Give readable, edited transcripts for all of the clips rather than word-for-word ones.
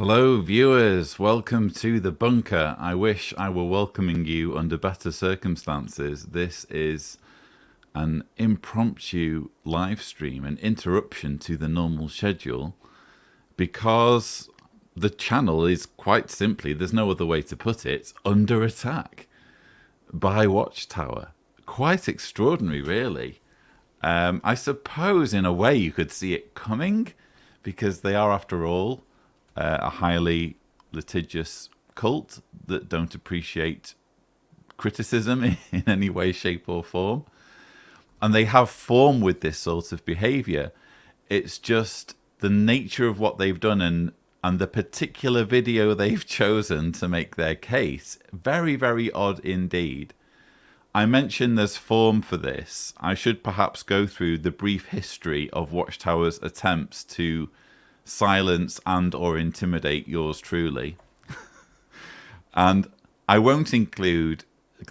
Hello viewers, welcome to the bunker. I wish I were welcoming you under better circumstances. This is an impromptu live stream, an interruption to the normal schedule, because the channel is quite simply, there's no other way to put it, under attack by Watchtower. Quite extraordinary, really. I suppose in a way you could see it coming, because they are, after all, a highly litigious cult that don't appreciate criticism in any way, shape or form. And they have form with this sort of behavior. It's just the nature of what they've done and the particular video they've chosen to make their case. Very, very odd indeed. I mentioned there's form for this. I should perhaps go through the brief history of Watchtower's attempts to silence and or intimidate yours truly. And I won't include,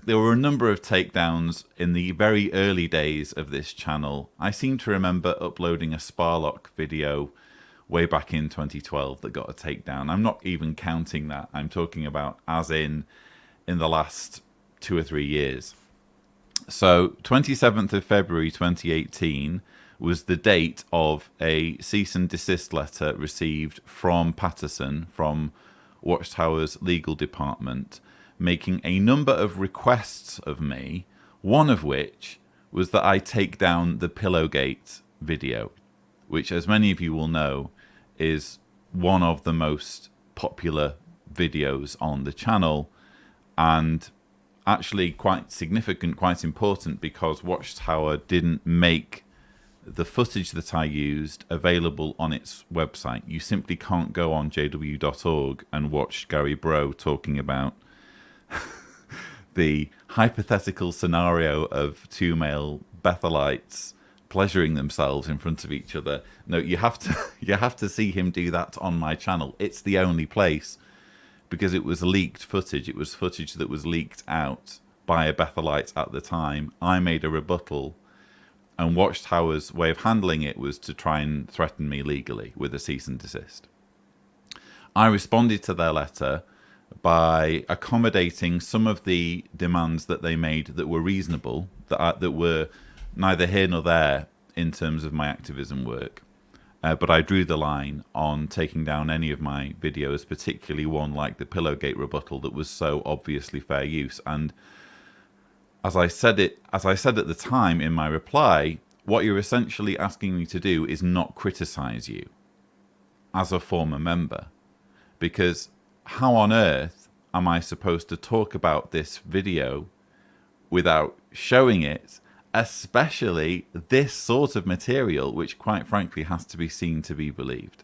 there were a number of takedowns in the very early days of this channel. I seem to remember uploading a Sparlock video way back in 2012 that got a takedown. I'm not even counting that. I'm talking about as in the last 2 or 3 years. So 27th of February 2018 was the date of a cease and desist letter received from Patterson, from Watchtower's legal department, making a number of requests of me, one of which was that I take down the Pillowgate video, which, as many of you will know, is one of the most popular videos on the channel, and actually quite significant, quite important, because Watchtower didn't make the footage that I used available on its website. You simply can't go on jw.org and watch Gary Bro talking about the hypothetical scenario of 2 male Bethelites pleasuring themselves in front of each other. No, you have to see him do that on my channel. It's the only place, because it was leaked footage. It was footage that was leaked out by a Bethelite at the time. I made a rebuttal, and Watchtower's way of handling it was to try and threaten me legally with a cease and desist. I responded to their letter by accommodating some of the demands that they made that were reasonable, that were neither here nor there in terms of my activism work. But I drew the line on taking down any of my videos, particularly one like the Pillowgate rebuttal that was so obviously fair use. And as I said at the time in my reply, what you're essentially asking me to do is not criticize you as a former member, because how on earth am I supposed to talk about this video without showing it, especially this sort of material, which quite frankly has to be seen to be believed?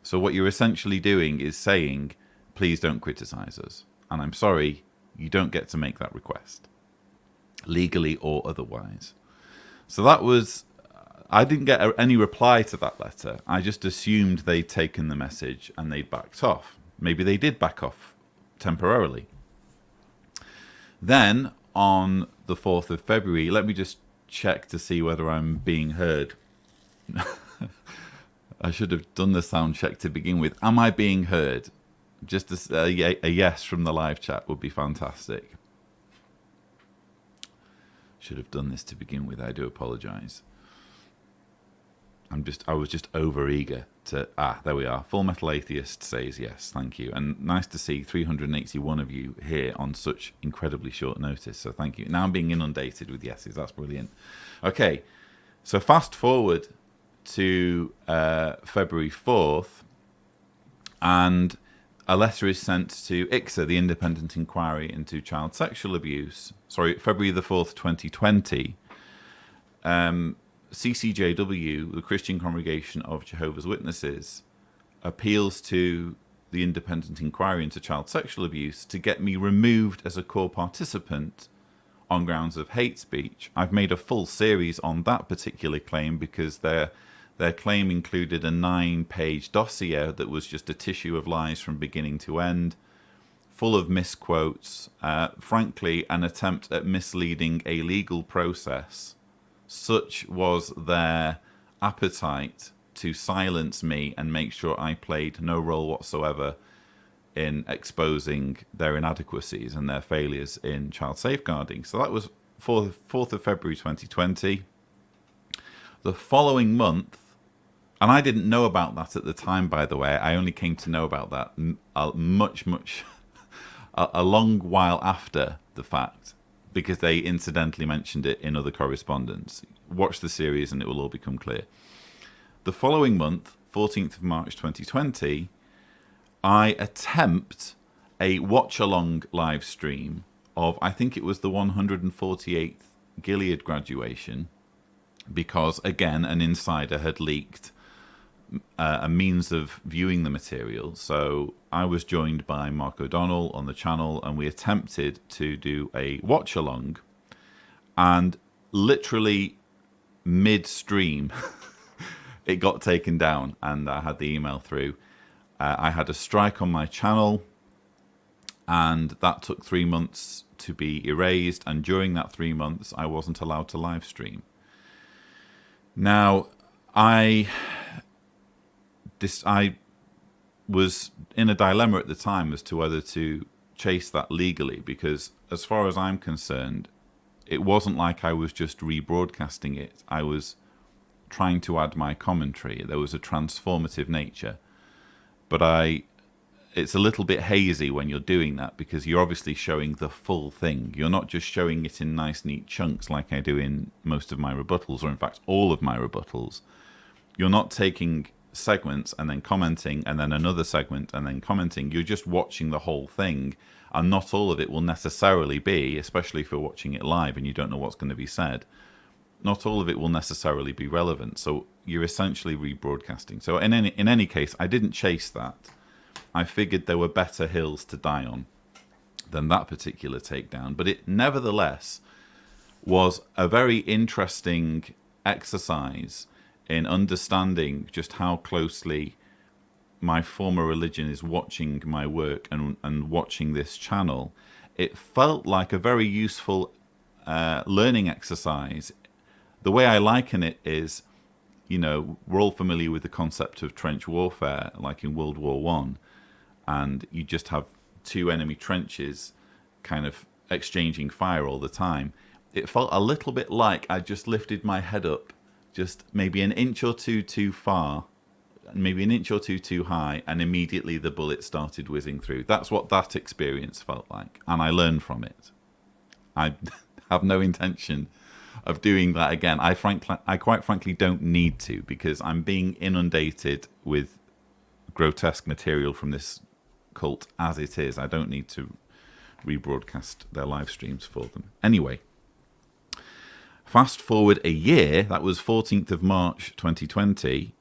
So what you're essentially doing is saying, please don't criticize us. And I'm sorry, you don't get to make that request, legally or otherwise. So that was, I didn't get any reply to that letter. I just assumed they'd taken the message and they'd backed off. Maybe they did back off temporarily. Then on the 4th of February, let me just check to see whether I'm being heard. I should have done the sound check to begin with. Am I being heard? Just a yes from the live chat would be fantastic. Should have done this to begin with. I do apologize. I was just over eager to, there we are. Full Metal Atheist says yes, thank you. And nice to see 381 of you here on such incredibly short notice, so thank you. Now I'm being inundated with yeses, that's brilliant. Okay, so fast forward to February 4th, and a letter is sent to ICSA, the Independent Inquiry into Child Sexual Abuse. Sorry, February the 4th, 2020. CCJW, the Christian Congregation of Jehovah's Witnesses, appeals to the Independent Inquiry into Child Sexual Abuse to get me removed as a core participant on grounds of hate speech. I've made a full series on that particular claim because their claim included a 9-page dossier that was just a tissue of lies from beginning to end, full of misquotes, frankly, an attempt at misleading a legal process. Such was their appetite to silence me and make sure I played no role whatsoever in exposing their inadequacies and their failures in child safeguarding. So that was 4th of February 2020. The following month, and I didn't know about that at the time, by the way. I only came to know about that a long while after the fact, because they incidentally mentioned it in other correspondence. Watch the series and it will all become clear. The following month, 14th of March 2020, I attempt a watch-along live stream of, I think it was the 148th Gilead graduation, because, again, an insider had leaked a means of viewing the material. So I was joined by Mark O'Donnell on the channel, and we attempted to do a watch-along, and literally mid-stream, it got taken down, and I had the email through. I had a strike on my channel, and that took 3 months to be erased, and during that 3 months, I wasn't allowed to live stream. Now, I was in a dilemma at the time as to whether to chase that legally, because as far as I'm concerned, it wasn't like I was just rebroadcasting it. I was trying to add my commentary. There was a transformative nature. But it's a little bit hazy when you're doing that, because you're obviously showing the full thing. You're not just showing it in nice, neat chunks like I do in most of my rebuttals, or in fact all of my rebuttals. You're not taking segments and then commenting, and then another segment and then commenting. You're just watching the whole thing, and not all of it will necessarily be, especially if you're watching it live and you don't know what's going to be said, not all of it will necessarily be relevant. So you're essentially rebroadcasting. So in any case, I didn't chase that. I figured there were better hills to die on than that particular takedown. But it nevertheless was a very interesting exercise in understanding just how closely my former religion is watching my work and watching this channel. It felt like a very useful learning exercise. The way I liken it is, we're all familiar with the concept of trench warfare, like in World War One, and you just have two enemy trenches kind of exchanging fire all the time. It felt a little bit like I just lifted my head up just maybe an inch or two too far, maybe an inch or two too high, and immediately the bullet started whizzing through. That's what that experience felt like, and I learned from it. I have no intention of doing that again. I quite frankly don't need to, because I'm being inundated with grotesque material from this cult as it is. I don't need to rebroadcast their live streams for them. Anyway, fast forward a year, that was 14th of March 2020.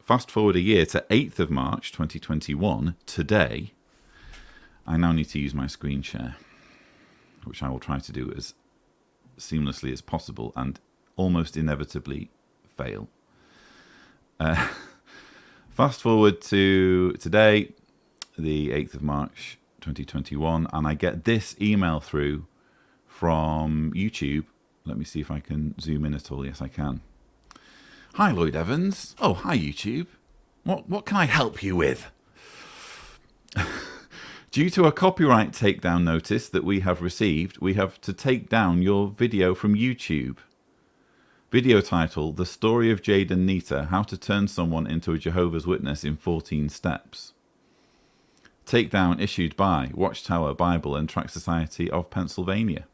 Fast forward a year to 8th of March 2021, today. I now need to use my screen share, which I will try to do as seamlessly as possible and almost inevitably fail. Fast forward to today, the 8th of March 2021, and I get this email through from YouTube. Let me see if I can zoom in at all. Yes, I can. Hi, Lloyd Evans. Oh, hi, YouTube. What can I help you with? Due to a copyright takedown notice that we have received, we have to take down your video from YouTube. Video title, The Story of Jade and Nita, How to Turn Someone into a Jehovah's Witness in 14 Steps. Takedown issued by Watchtower Bible and Tract Society of Pennsylvania.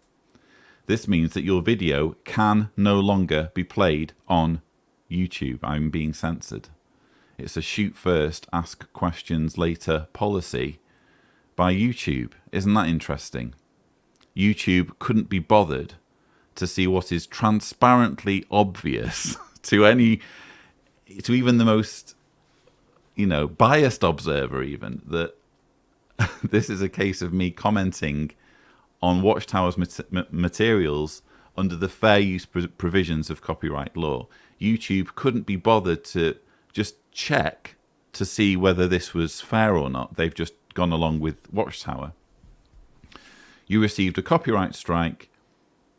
This means that your video can no longer be played on YouTube. I'm being censored. It's a shoot first, ask questions later policy by YouTube. Isn't that interesting? YouTube couldn't be bothered to see what is transparently obvious to even the most, biased observer, even, that this is a case of me commenting on Watchtower's materials under the fair use provisions of copyright law. YouTube couldn't be bothered to just check to see whether this was fair or not. They've just gone along with Watchtower. You received a copyright strike.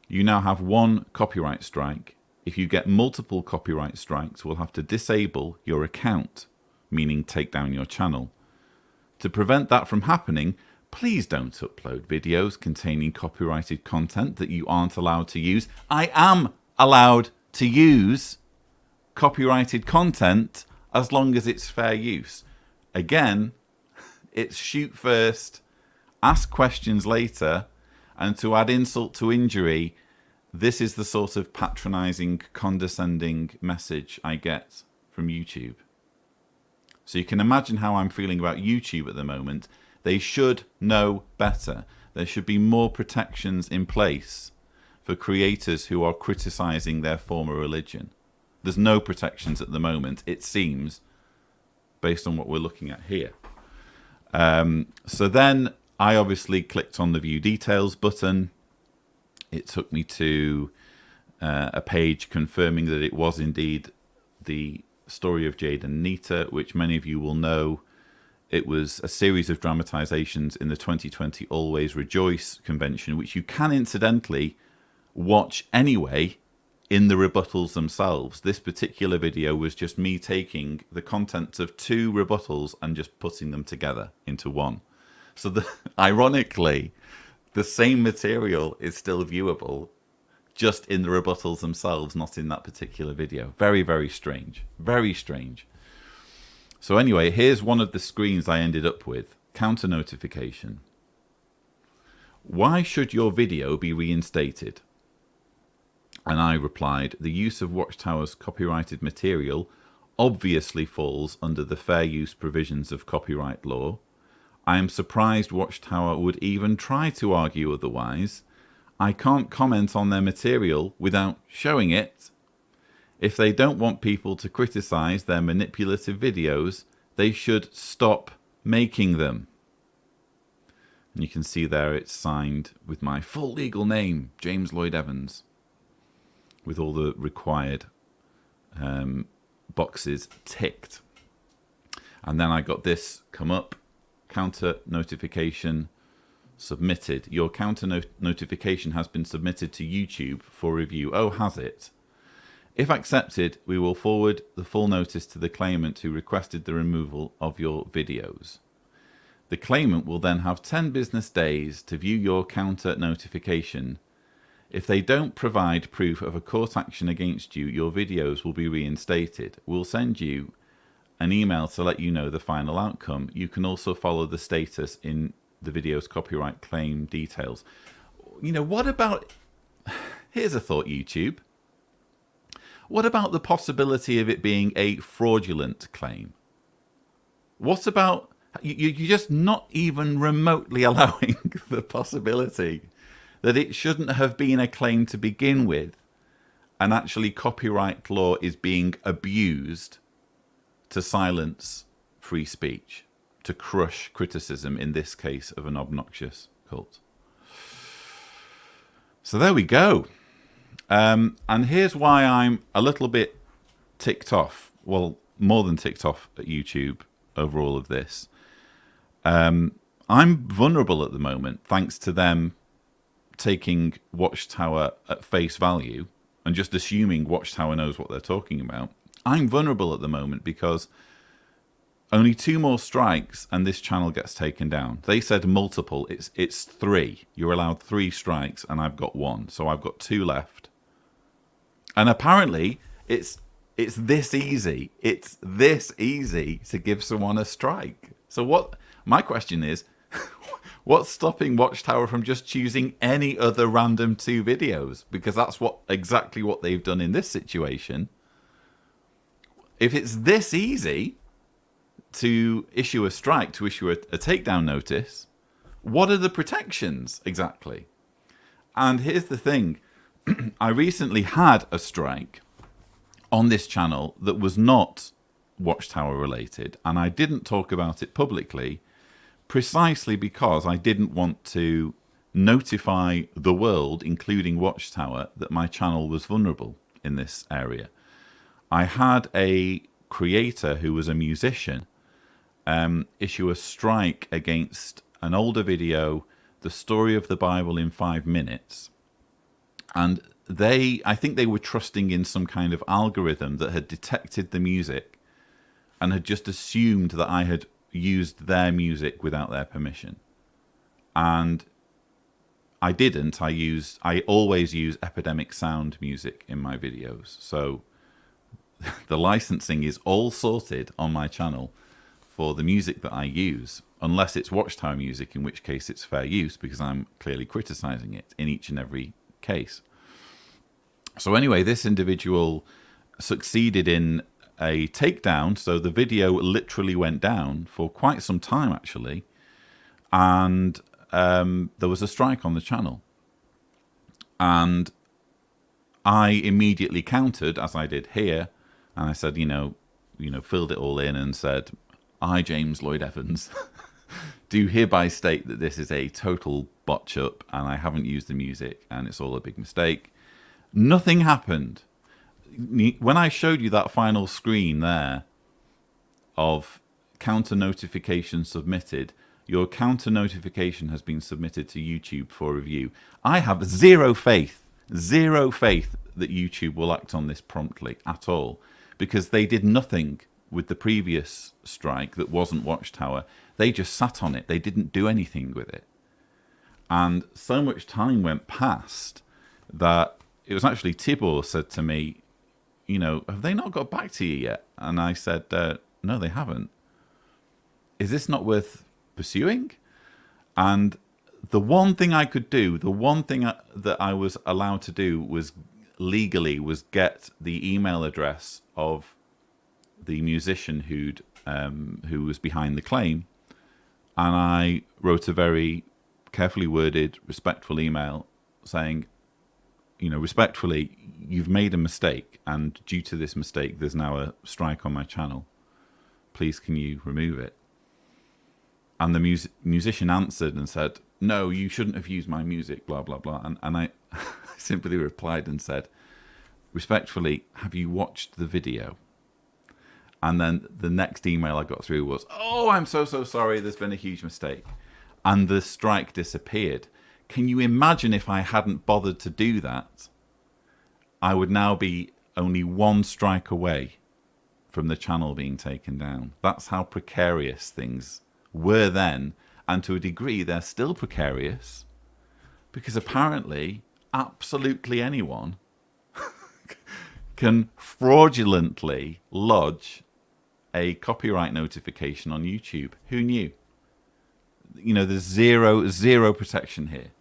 You now have one copyright strike if you get multiple copyright strikes, we'll have to disable your account, meaning take down your channel. To prevent that from happening, please don't upload videos containing copyrighted content that you aren't allowed to use. I am allowed to use copyrighted content as long as it's fair use. Again, it's shoot first, ask questions later, and to add insult to injury, this is the sort of patronizing, condescending message I get from YouTube. So you can imagine how I'm feeling about YouTube at the moment. They should know better. There should be more protections in place for creators who are criticizing their former religion. There's no protections at the moment, it seems, based on what we're looking at here. So then I obviously clicked on the View Details button. It took me to a page confirming that it was indeed the story of Jade and Nita, which many of you will know. It was a series of dramatizations in the 2020 Always Rejoice convention, which you can incidentally watch anyway in the rebuttals themselves. This particular video was just me taking the contents of 2 rebuttals and just putting them together into one. So ironically, the same material is still viewable, just in the rebuttals themselves, not in that particular video. Very, very strange. Very strange. So anyway, here's one of the screens I ended up with. Counter notification. Why should your video be reinstated? And I replied, the use of Watchtower's copyrighted material obviously falls under the fair use provisions of copyright law. I am surprised Watchtower would even try to argue otherwise. I can't comment on their material without showing it. If they don't want people to criticize their manipulative videos, they should stop making them. And you can see there it's signed with my full legal name, James Lloyd Evans, with all the required boxes ticked. And then I got this come up. Counter notification submitted. Your counter notification has been submitted to YouTube for review. Oh, has it? If accepted, we will forward the full notice to the claimant who requested the removal of your videos. The claimant will then have 10 business days to view your counter notification. If they don't provide proof of a court action against you, your videos will be reinstated. We'll send you an email to let you know the final outcome. You can also follow the status in the video's copyright claim details. You know, what about... Here's a thought, YouTube. What about the possibility of it being a fraudulent claim? What about... You're just not even remotely allowing the possibility that it shouldn't have been a claim to begin with, and actually copyright law is being abused to silence free speech, to crush criticism, in this case of an obnoxious cult. So there we go. And here's why I'm a little bit ticked off. Well, more than ticked off at YouTube over all of this. I'm vulnerable at the moment, thanks to them taking Watchtower at face value and just assuming Watchtower knows what they're talking about. I'm vulnerable at the moment because only 2 more strikes and this channel gets taken down. They said multiple. It's 3. You're allowed 3 strikes and I've got 1. So I've got 2 left. And apparently it's this easy. It's this easy to give someone a strike. So what my question is, what's stopping Watchtower from just choosing any other random 2 videos? Because that's exactly what they've done in this situation. If it's this easy to issue a strike, to issue a takedown notice, what are the protections exactly? And here's the thing. I recently had a strike on this channel that was not Watchtower related, and I didn't talk about it publicly precisely because I didn't want to notify the world, including Watchtower, that my channel was vulnerable in this area. I had a creator who was a musician issue a strike against an older video, The Story of the Bible in 5 Minutes. And I think they were trusting in some kind of algorithm that had detected the music and had just assumed that I had used their music without their permission. And I didn't. I always use Epidemic Sound music in my videos. So the licensing is all sorted on my channel for the music that I use, unless it's Watchtower music, in which case it's fair use because I'm clearly criticizing it in each and every case. So anyway, this individual succeeded in a takedown. So the video literally went down for quite some time, actually. And there was a strike on the channel. And I immediately countered, as I did here. And I said, filled it all in and said, I, James Lloyd Evans, do hereby state that this is a total botch up and I haven't used the music and it's all a big mistake. Nothing happened. When I showed you that final screen there of counter notification submitted, your counter notification has been submitted to YouTube for review. I have zero faith that YouTube will act on this promptly at all, because they did nothing with the previous strike that wasn't Watchtower. They just sat on it. They didn't do anything with it. And so much time went past that it was actually Tibor said to me, have they not got back to you yet? And I said, no, they haven't. Is this not worth pursuing? And the one thing I could do, the one thing that I was allowed to do was legally was get the email address of the musician who was behind the claim. And I wrote a very carefully worded, respectful email saying, respectfully, you've made a mistake, and due to this mistake, there's now a strike on my channel. Please, can you remove it? And the musician answered and said, no, you shouldn't have used my music, blah, blah, blah. And I simply replied and said, respectfully, have you watched the video? And then the next email I got through was, oh, I'm so sorry, there's been a huge mistake. And the strike disappeared. Can you imagine if I hadn't bothered to do that? I would now be only one strike away from the channel being taken down. That's how precarious things were then. And to a degree, they're still precarious, because apparently absolutely anyone can fraudulently lodge a copyright notification on YouTube. Who knew? There's zero protection here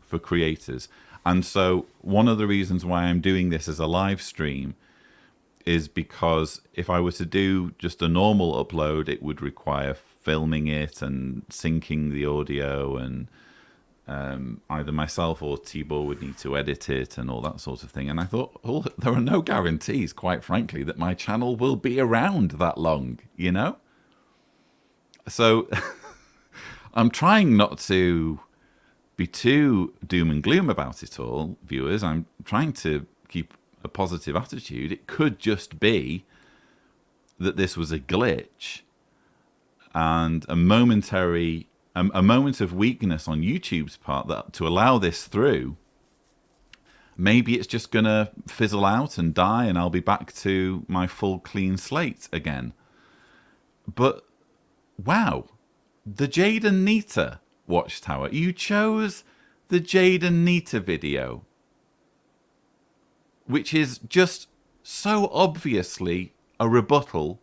for creators. And so one of the reasons why I'm doing this as a live stream is because if I were to do just a normal upload, it would require filming it and syncing the audio, and either myself or Tibor would need to edit it and all that sort of thing. And I thought, there are no guarantees, quite frankly, that my channel will be around that long, So I'm trying not to be too doom and gloom about it all, viewers. I'm trying to keep a positive attitude. It could just be that this was a glitch and a moment of weakness on YouTube's part that to allow this through. Maybe it's just going to fizzle out and die and I'll be back to my full clean slate again. But wow, the Jade and Nita Watchtower. You chose the Jade and Nita video, which is just so obviously a rebuttal.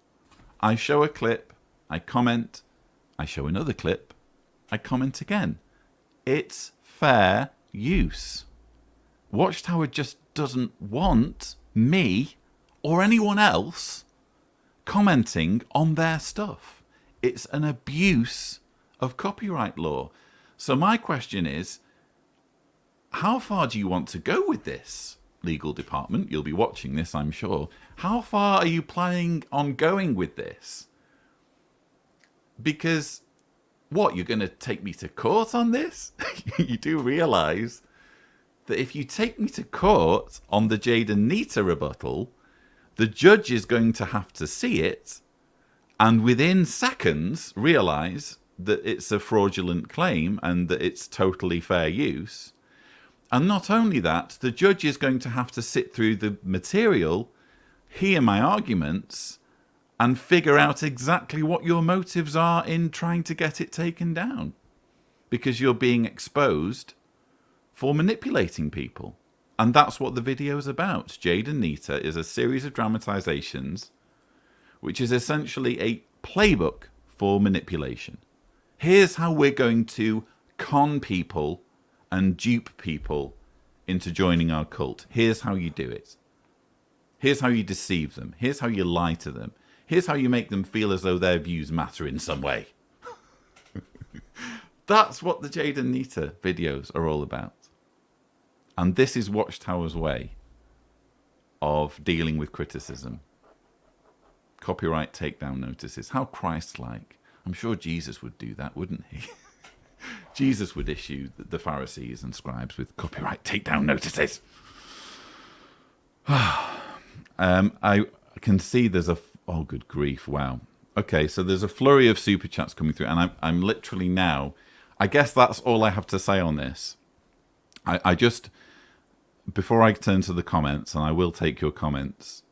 I show a clip, I comment, I show another clip, I comment again. It's fair use. Watchtower just doesn't want me or anyone else commenting on their stuff. It's an abuse of copyright law. So my question is, how far do you want to go with this, legal department? You'll be watching this, I'm sure. How far are you planning on going with this? Because, what, you're going to take me to court on this? You do realise that if you take me to court on the Jade and Nita rebuttal, the judge is going to have to see it and within seconds realise that it's a fraudulent claim and that it's totally fair use. And not only that, the judge is going to have to sit through the material, hear my arguments, and figure out exactly what your motives are in trying to get it taken down. Because you're being exposed for manipulating people. And that's what the video is about. Jade and Nita is a series of dramatizations, which is essentially a playbook for manipulation. Here's how we're going to con people and dupe people into joining our cult. Here's how you do it. Here's how you deceive them. Here's how you lie to them. Here's how you make them feel as though their views matter in some way. That's what the Jade and Nita videos are all about. And this is Watchtower's way of dealing with criticism. Copyright takedown notices. How Christ-like. I'm sure Jesus would do that, wouldn't he? Jesus would issue the Pharisees and scribes with copyright takedown notices. I can see there's a... Oh, good grief, wow. Okay, so there's a flurry of super chats coming through, and I'm literally now... I guess that's all I have to say on this. I just... Before I turn to the comments, and I will take your comments,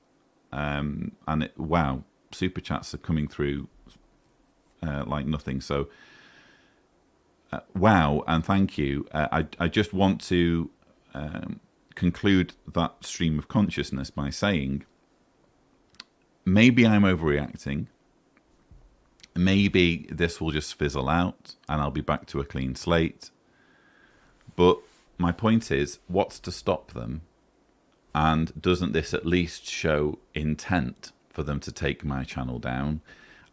wow, super chats are coming through like nothing. So, wow, and thank you. I just want to conclude that stream of consciousness by saying, maybe I'm overreacting. Maybe this will just fizzle out, and I'll be back to a clean slate. But my point is, what's to stop them? And doesn't this at least show intent for them to take my channel down?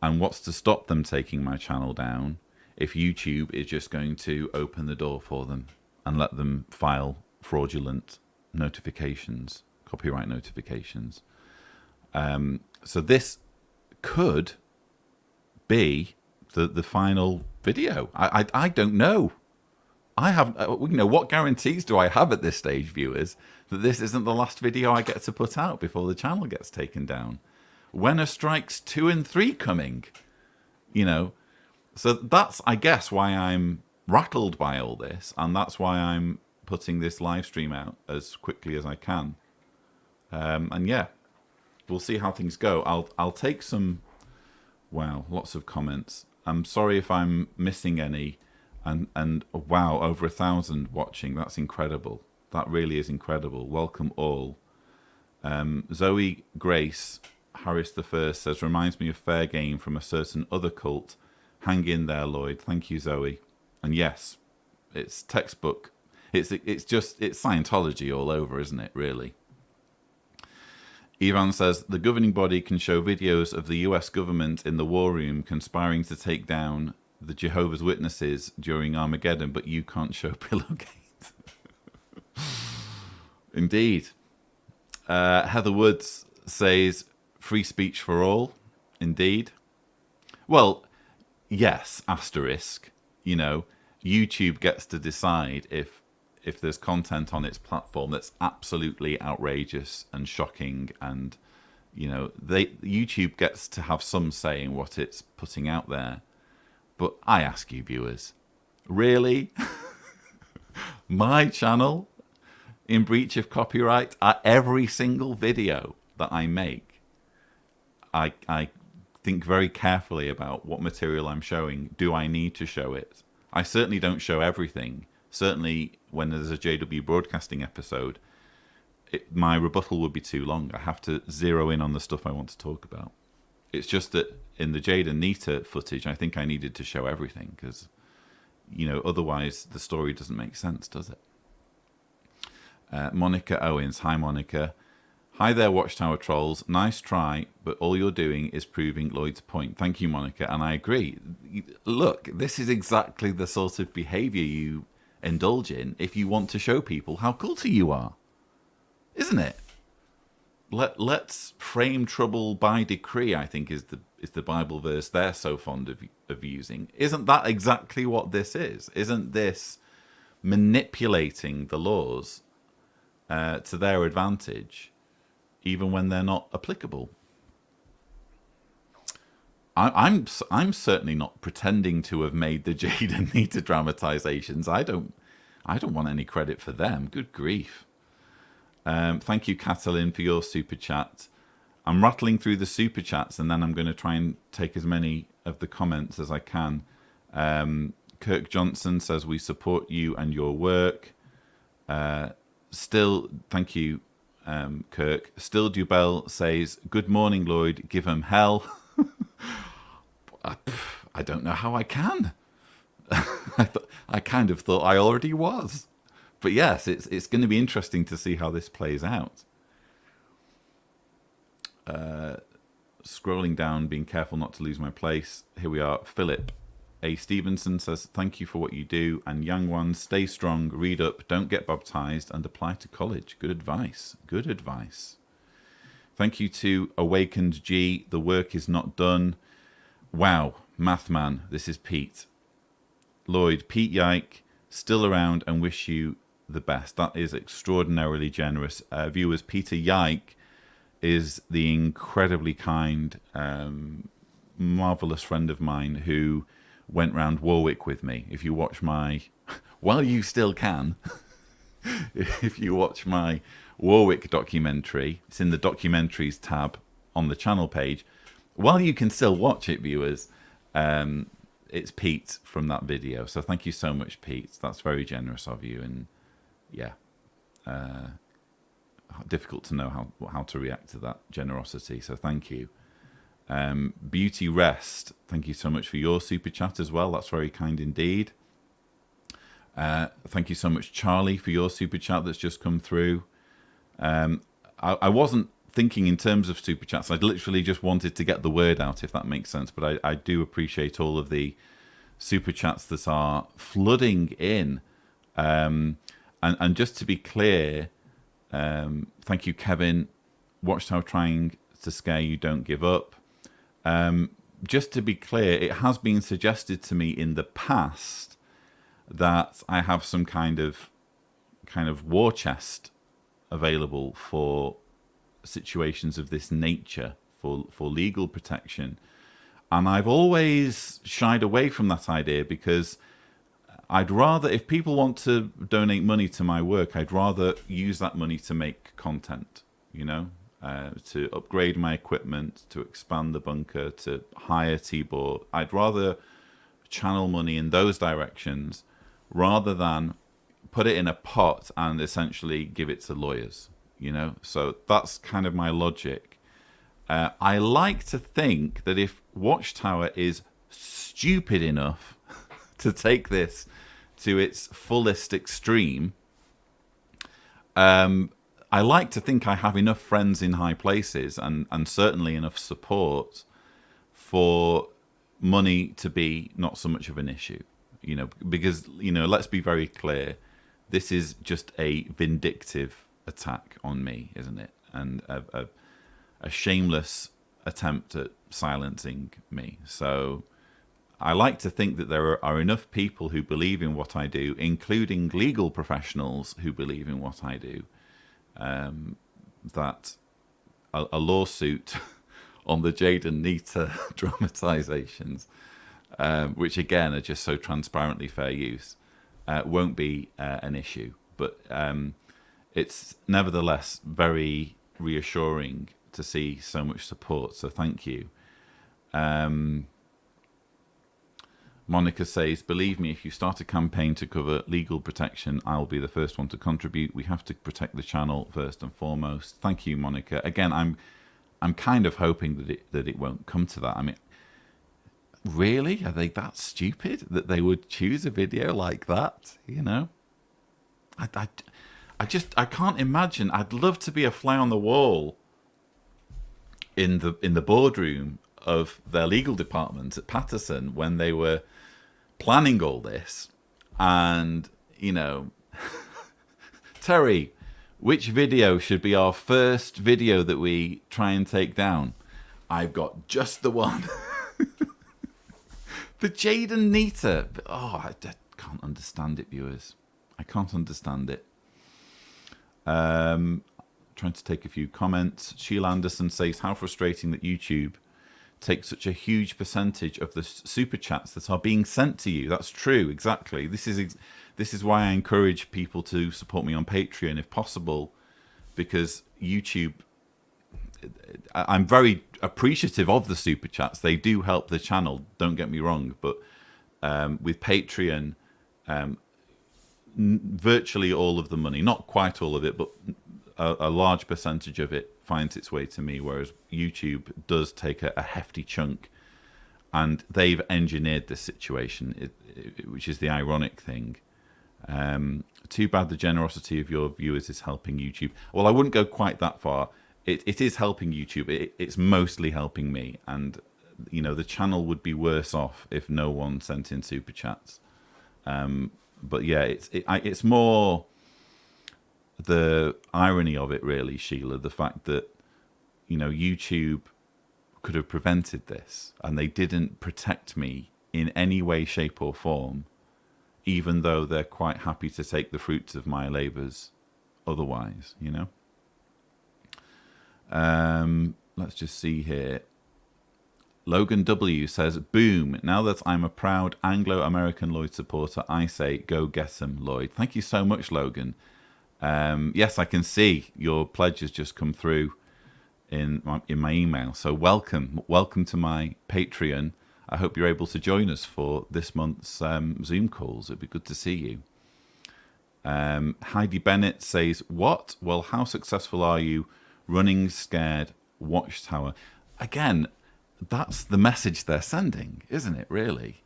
And what's to stop them taking my channel down if YouTube is just going to open the door for them and let them file fraudulent notifications, copyright notifications? So this could be the final video. I don't know. I have, what guarantees do I have at this stage, viewers, that this isn't the last video I get to put out before the channel gets taken down? When are strikes 2 and 3 coming? So that's, I guess, why I'm rattled by all this, and that's why I'm putting this live stream out as quickly as I can. And yeah, we'll see how things go. I'll take some, wow, lots of comments. I'm sorry if I'm missing any. And wow, over 1,000 watching. That's incredible. That really is incredible. Welcome all. Zoe Grace Harris I says, reminds me of fair game from a certain other cult. Hang in there, Lloyd. Thank you, Zoe. And yes, it's textbook. It's Scientology all over, isn't it, really? Ivan says, the governing body can show videos of the US government in the war room conspiring to take down the Jehovah's Witnesses during Armageddon, but you can't show Pillowgate. Indeed. Heather Woods says, free speech for all. Indeed. Well, yes, asterisk. YouTube gets to decide if there's content on its platform that's absolutely outrageous and shocking, and YouTube gets to have some say in what it's putting out there. But I ask you, viewers, really? My channel in breach of copyright? Every single video that I make, I think very carefully about what material I'm showing. Do I need to show it? I certainly don't show everything. Certainly when there's a JW Broadcasting episode, my rebuttal would be too long. I have to zero in on the stuff I want to talk about. It's just that in the Jade and Nita footage, I think I needed to show everything because, otherwise the story doesn't make sense, does it? Monica Owens. Hi, Monica. Hi there, Watchtower trolls. Nice try, but all you're doing is proving Lloyd's point. Thank you, Monica. And I agree. Look, this is exactly the sort of behaviour you indulge in if you want to show people how culty you are. Isn't it? Let's frame trouble by decree, I think is the Bible verse they're so fond of using. Isn't that exactly what this is? Isn't this manipulating the laws to their advantage, even when they're not applicable? I'm certainly not pretending to have made the Jade and Nita dramatizations. I I don't want any credit for them. Good grief. Thank you, Catalin, for your super chat. I'm rattling through the super chats, and then I'm going to try and take as many of the comments as I can. Kirk Johnson says, we support you and your work. Still, thank you, Kirk. Still Dubell says, good morning, Lloyd. Give 'em hell. I don't know how I can. I kind of thought I already was. But yes, it's going to be interesting to see how this plays out. Scrolling down, being careful not to lose my place. Here we are. Philip A. Stevenson says, thank you for what you do. And young ones, stay strong, read up, don't get baptized, and apply to college. Good advice. Good advice. Thank you to Awakened G. The work is not done. Wow. Mathman, this is Pete. Lloyd, Pete Yike, still around and wish you the best. That is extraordinarily generous. Viewers, Peter Yike is the incredibly kind, marvellous friend of mine who went round Warwick with me. If you watch my, while you still can, if you watch my Warwick documentary, it's in the documentaries tab on the channel page. While you can still watch it, viewers, it's Pete from that video. So thank you so much, Pete. That's very generous of you. And yeah, difficult to know how to react to that generosity. So thank you. Beauty Rest, thank you so much for your super chat as well. That's very kind indeed. Thank you so much, Charlie, for your super chat that's just come through. I wasn't thinking in terms of super chats. I literally just wanted to get the word out, if that makes sense. But I do appreciate all of the super chats that are flooding in. And just to be clear, thank you, Kevin. Watchtower trying to scare you, don't give up. Just to be clear, it has been suggested to me in the past that I have some kind of war chest available for situations of this nature, for legal protection. And I've always shied away from that idea because I'd rather, if people want to donate money to my work, I'd rather use that money to make content, you know, to upgrade my equipment, to expand the bunker, to hire Tibor. I'd rather channel money in those directions rather than put it in a pot and essentially give it to lawyers, you know. So that's kind of my logic. I like to think that if Watchtower is stupid enough to take this to its fullest extreme, I like to think I have enough friends in high places and certainly enough support for money to be not so much of an issue, you know, because, you know, let's be very clear. This is just a vindictive attack on me, isn't it? And a shameless attempt at silencing me. So I like to think that there are enough people who believe in what I do, including legal professionals who believe in what I do, that a lawsuit on the Jade and Nita dramatizations, which again are just so transparently fair use, won't be an issue. But it's nevertheless very reassuring to see so much support. So thank you. Monica says, believe me, if you start a campaign to cover legal protection, I'll be the first one to contribute. We have to protect the channel first and foremost. Thank you, Monica. Again, I'm kind of hoping that it won't come to that. I mean, really? Are they that stupid that they would choose a video like that? You know? I can't imagine. I'd love to be a fly on the wall in the boardroom of their legal department at Patterson when they were planning all this, and, you know, Terry, which video should be our first video that we try and take down? I've got just the one. The Jade and Nita. Oh, I can't understand it, viewers. I can't understand it. Trying to take a few comments. Sheila Anderson says, how frustrating that YouTube take such a huge percentage of the super chats that are being sent to you. That's true, exactly. This is why I encourage people to support me on Patreon if possible, because YouTube, I'm very appreciative of the super chats. They do help the channel, don't get me wrong, but with Patreon, virtually all of the money, not quite all of it, but a large percentage of it finds its way to me, whereas YouTube does take a hefty chunk, and they've engineered this situation, which is the ironic thing. Too bad the generosity of your viewers is helping YouTube. Well, I wouldn't go quite that far. It is helping YouTube. It's mostly helping me, and the channel would be worse off if no one sent in super chats. But yeah, it's more the irony of it, really, Sheila. The fact that YouTube could have prevented this, and they didn't protect me in any way, shape, or form, even though they're quite happy to take the fruits of my labours otherwise. Let's just see here. Logan W says, boom, now that I'm a proud Anglo-American Lloyd supporter, I say go get 'em, Lloyd. Thank you so much, Logan. Yes, I can see your pledge has just come through in my email. So welcome to my Patreon. I hope you're able to join us for this month's Zoom calls. It'd be good to see you. Heidi Bennett says, what? Well, how successful are you running scared Watchtower? Again, that's the message they're sending, isn't it, really?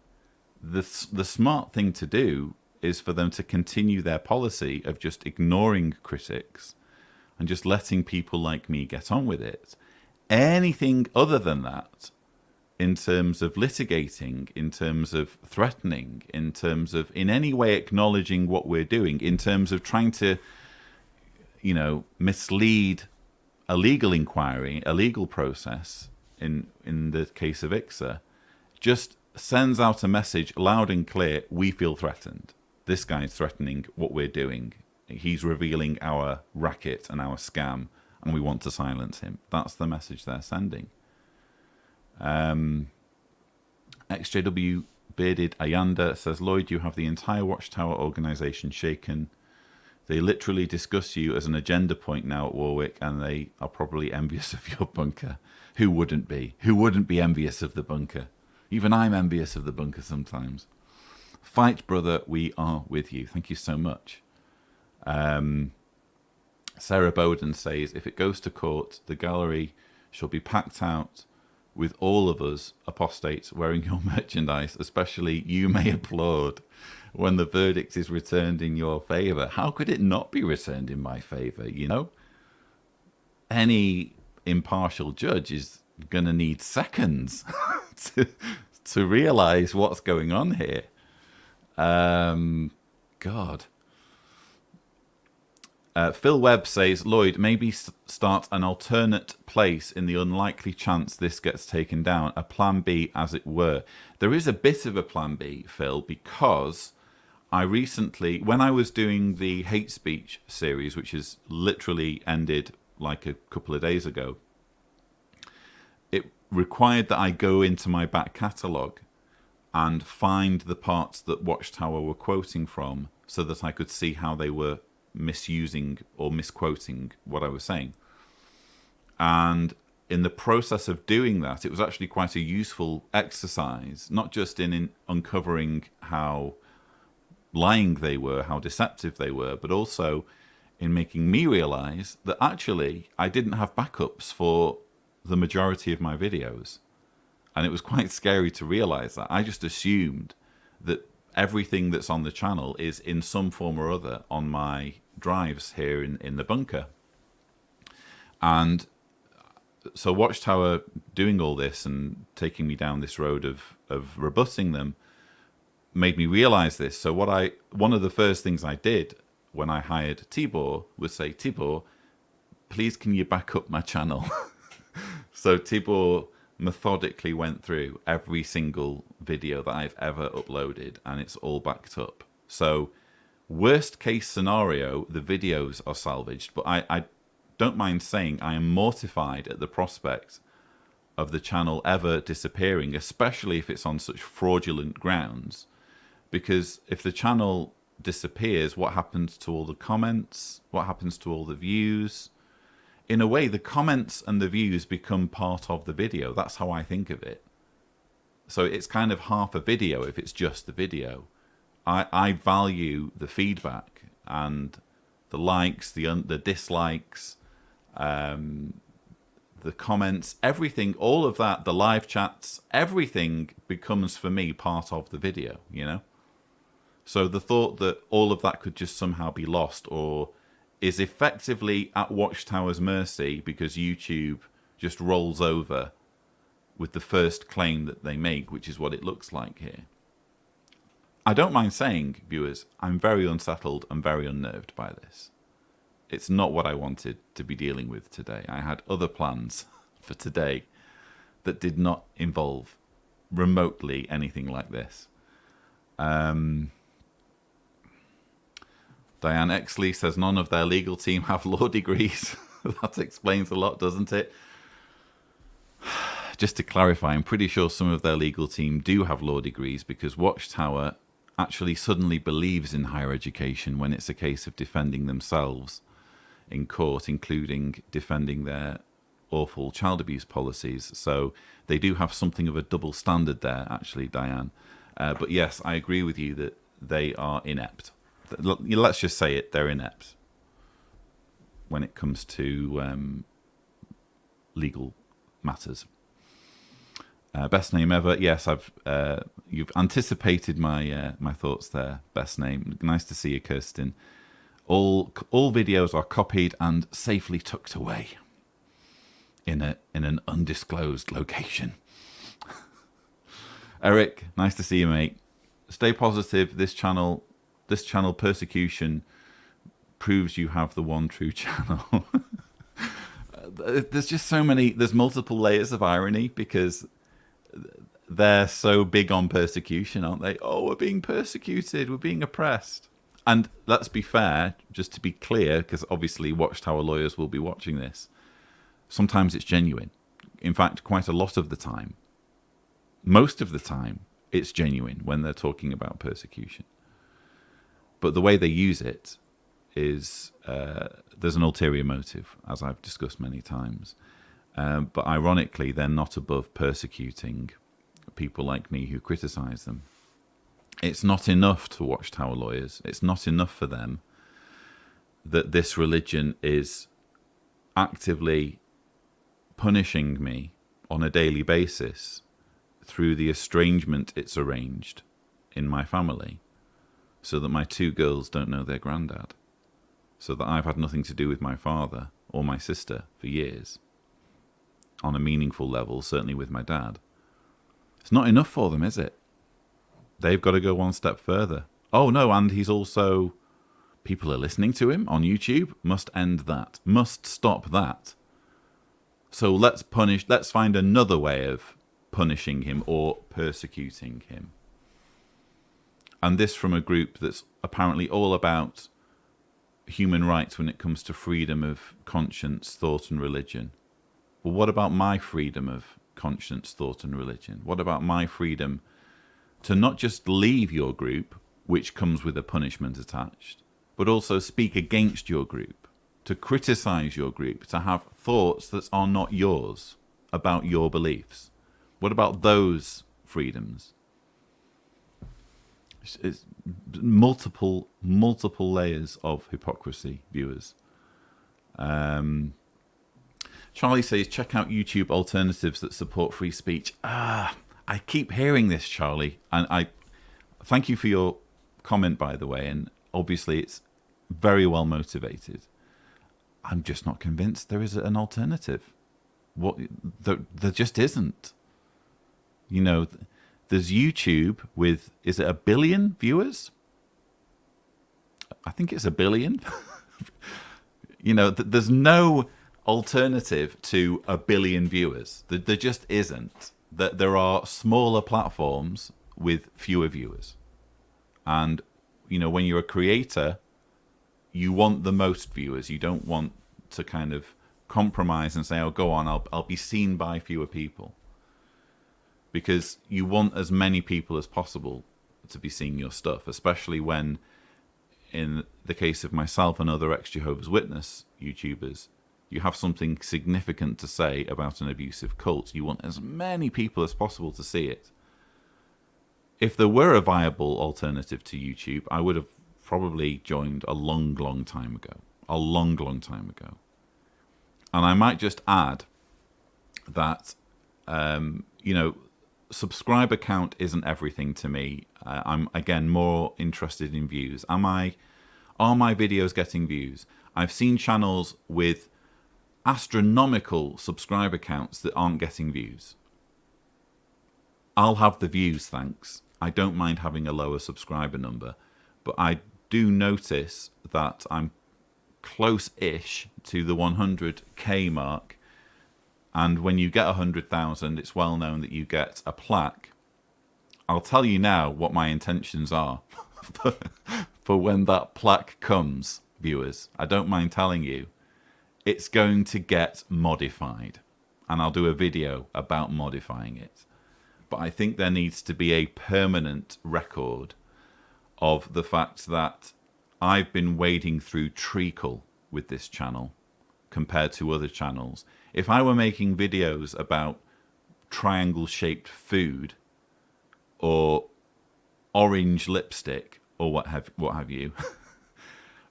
The smart thing to do is for them to continue their policy of just ignoring critics and just letting people like me get on with it. Anything other than that, in terms of litigating, in terms of threatening, in terms of in any way acknowledging what we're doing, in terms of trying to, mislead a legal inquiry, a legal process, in the case of ICSA, just sends out a message loud and clear: we feel threatened. This guy's threatening what we're doing. He's revealing our racket and our scam, and we want to silence him. That's the message they're sending. XJW Bearded Ayanda says, Lloyd, you have the entire Watchtower organisation shaken. They literally discuss you as an agenda point now at Warwick, and they are probably envious of your bunker. Who wouldn't be? Who wouldn't be envious of the bunker? Even I'm envious of the bunker sometimes. Fight, brother, we are with you. Thank you so much. Sarah Bowden says, if it goes to court, the gallery shall be packed out with all of us apostates wearing your merchandise. Especially you may applaud when the verdict is returned in your favour. How could it not be returned in my favour, Any impartial judge is going to need seconds to realise what's going on here. God. Phil Webb says, Lloyd, maybe start an alternate place in the unlikely chance this gets taken down. A plan B, as it were. There is a bit of a plan B, Phil, because I recently, when I was doing the hate speech series, which has literally ended like a couple of days ago, it required that I go into my back catalogue and find the parts that Watchtower were quoting from so that I could see how they were misusing or misquoting what I was saying. And in the process of doing that, it was actually quite a useful exercise, not just in uncovering how lying they were, how deceptive they were, but also in making me realize that actually I didn't have backups for the majority of my videos. And it was quite scary to realize that. I just assumed that everything that's on the channel is in some form or other on my drives here in the bunker. And so Watchtower doing all this and taking me down this road of rebutting them made me realize this. So one of the first things I did when I hired Tibor was say, Tibor, please can you back up my channel? So Tibor methodically went through every single video that I've ever uploaded, and it's all backed up. So worst case scenario, the videos are salvaged, but I don't mind saying I am mortified at the prospect of the channel ever disappearing, especially if it's on such fraudulent grounds. Because if the channel disappears, what happens to all the comments? What happens to all the views? In a way, the comments and the views become part of the video. That's how I think of it. So it's kind of half a video if it's just the video. I value the feedback and the likes, the dislikes, the comments, everything, all of that, the live chats, everything becomes for me part of the video, you know? So the thought that all of that could just somehow be lost or is effectively at Watchtower's mercy because YouTube just rolls over with the first claim that they make, which is what it looks like here. I don't mind saying, viewers, I'm very unsettled and very unnerved by this. It's not what I wanted to be dealing with today. I had other plans for today that did not involve remotely anything like this. Diane Exley says none of their legal team have law degrees. That explains a lot, doesn't it? Just to clarify, I'm pretty sure some of their legal team do have law degrees because Watchtower actually suddenly believes in higher education when it's a case of defending themselves in court, including defending their awful child abuse policies. So they do have something of a double standard there, actually, Diane. But yes, I agree with you that they are inept. Let's just say it, they're inept when it comes to legal matters. Best name ever. Yes, you've anticipated my my thoughts there. Best name. Nice to see you, Kirsten. All videos are copied and safely tucked away in an undisclosed location. Eric, nice to see you, mate. Stay positive. This channel persecution proves you have the one true channel. There's just so many. There's multiple layers of irony because they're so big on persecution, aren't they? Oh, we're being persecuted. We're being oppressed. And let's be fair, just to be clear, because obviously Watchtower lawyers will be watching this. Sometimes it's genuine. In fact, quite a lot of the time, most of the time, it's genuine when they're talking about persecution. But the way they use it is there's an ulterior motive, as I've discussed many times. But ironically, they're not above persecuting people like me who criticize them. It's not enough to Watchtower lawyers. It's not enough for them that this religion is actively punishing me on a daily basis through the estrangement it's arranged in my family so that my two girls don't know their granddad, so that I've had nothing to do with my father or my sister for years on a meaningful level, certainly with my dad. It's not enough for them, is it? They've got to go one step further. Oh no, and he's also... People are listening to him on YouTube. Must end that. Must stop that. So let's find another way of punishing him or persecuting him. And this from a group that's apparently all about human rights when it comes to freedom of conscience, thought and religion. Well, what about my freedom of conscience, thought and religion? What about my freedom to not just leave your group, which comes with a punishment attached, but also speak against your group, to criticize your group, to have thoughts that are not yours about your beliefs? What about those freedoms? It's multiple layers of hypocrisy, viewers. Charlie says, check out YouTube alternatives that support free speech. I keep hearing this, Charlie, and I thank you for your comment, by the way, and obviously it's very well motivated. I'm just not convinced there is an alternative. There just isn't. You know, there's YouTube with, is it 1 billion viewers? I think it's 1 billion. You know, there's no alternative to 1 billion viewers. There just isn't. That there are smaller platforms with fewer viewers. And, you know, when you're a creator, you want the most viewers. You don't want to kind of compromise and say, oh, go on, I'll be seen by fewer people. Because you want as many people as possible to be seeing your stuff, especially when, in the case of myself and other ex-Jehovah's Witness YouTubers, you have something significant to say about an abusive cult. You want as many people as possible to see it. If there were a viable alternative to YouTube, I would have probably joined a long, long time ago. A long, long time ago. And I might just add that, subscriber count isn't everything to me. I'm, again, more interested in views. Are my videos getting views? I've seen channels with astronomical subscriber counts that aren't getting views. I'll have the views, thanks. I don't mind having a lower subscriber number, but I do notice that I'm close-ish to the 100k mark, and when you get 100,000, it's well known that you get a plaque. I'll tell you now what my intentions are for when that plaque comes, viewers. I don't mind telling you. It's going to get modified, and I'll do a video about modifying it. But I think there needs to be a permanent record of the fact that I've been wading through treacle with this channel compared to other channels. If I were making videos about triangle-shaped food or orange lipstick or what have you,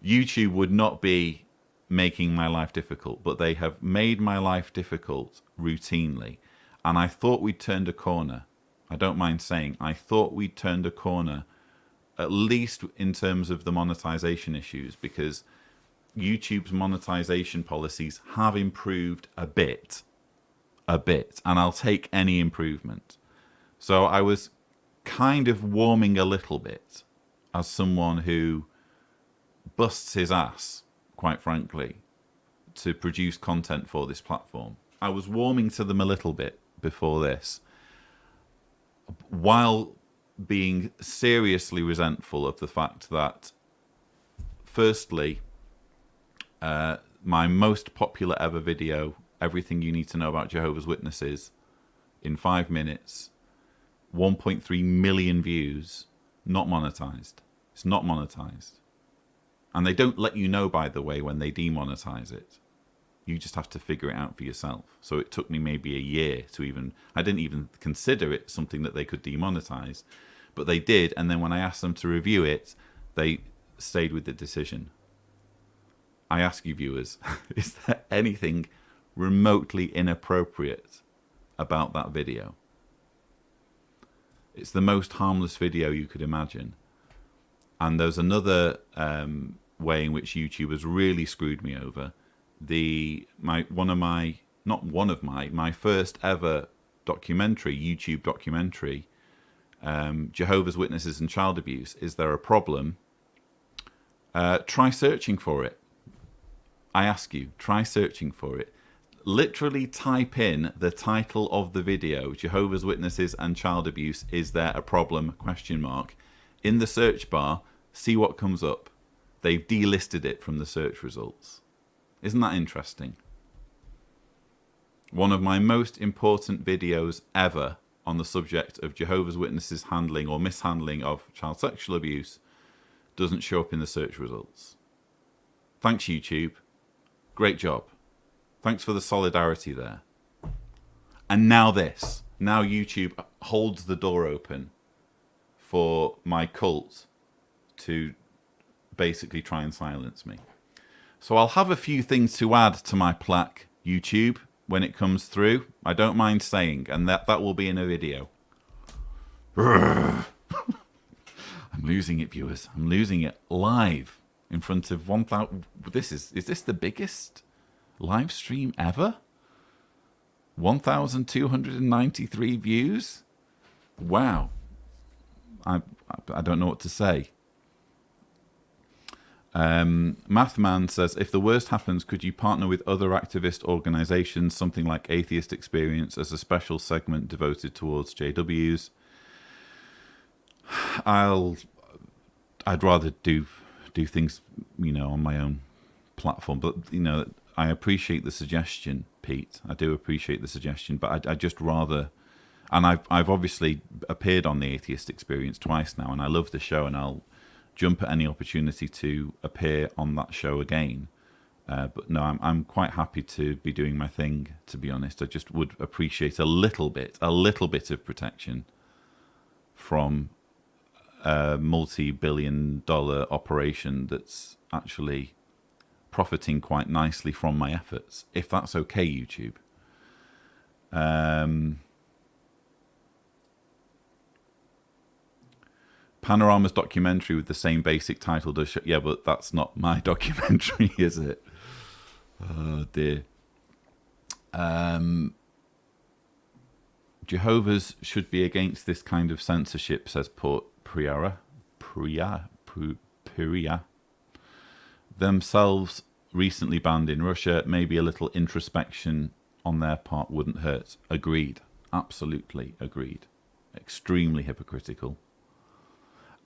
YouTube would not be making my life difficult, but they have made my life difficult routinely. And I thought we'd turned a corner. I don't mind saying, I thought we'd turned a corner, at least in terms of the monetization issues, because YouTube's monetization policies have improved a bit, and I'll take any improvement. So I was kind of warming a little bit as someone who busts his ass, quite frankly, to produce content for this platform. I was warming to them a little bit before this, while being seriously resentful of the fact that, firstly, my most popular ever video, Everything You Need to Know About Jehovah's Witnesses, in 5 minutes, 1.3 million views, not monetized. It's not monetized. And they don't let you know, by the way, when they demonetize it. You just have to figure it out for yourself. So it took me maybe a year to even... I didn't even consider it something that they could demonetize. But they did, and then when I asked them to review it, they stayed with the decision. I ask you, viewers, is there anything remotely inappropriate about that video? It's the most harmless video you could imagine. And there's another way in which YouTube has really screwed me over. My first ever documentary, YouTube documentary, Jehovah's Witnesses and Child Abuse. Is there a problem? Try searching for it. I ask you, try searching for it. Literally type in the title of the video, Jehovah's Witnesses and Child Abuse, is there a problem? ? In the search bar, see what comes up. They've delisted it from the search results. Isn't that interesting? One of my most important videos ever on the subject of Jehovah's Witnesses handling or mishandling of child sexual abuse doesn't show up in the search results. Thanks, YouTube. Great job. Thanks for the solidarity there. And now this. Now YouTube holds the door open for my cult to basically try and silence me. So I'll have a few things to add to my plaque, YouTube, when it comes through. I don't mind saying, and that will be in a video. I'm losing it, viewers. I'm losing it live in front of 1,000. Is this the biggest live stream ever? 1,293 views? Wow. I don't know what to say. Mathman says, if the worst happens, could you partner with other activist organizations, something like Atheist Experience, as a special segment devoted towards JWs? I'd rather do things, on my own platform, but I appreciate the suggestion, Pete. I do appreciate the suggestion, but I just rather, and I've obviously appeared on the Atheist Experience twice now, and I love the show, and I'll jump at any opportunity to appear on that show again. But no, I'm quite happy to be doing my thing, to be honest. I just would appreciate a little bit of protection from a multi-billion-dollar operation that's actually profiting quite nicely from my efforts, if that's okay, YouTube. Panorama's documentary with the same basic title does yeah, but that's not my documentary, is it? Oh dear. Jehovah's should be against this kind of censorship, says Priya. Themselves recently banned in Russia. Maybe a little introspection on their part wouldn't hurt. Agreed. Absolutely agreed. Extremely hypocritical.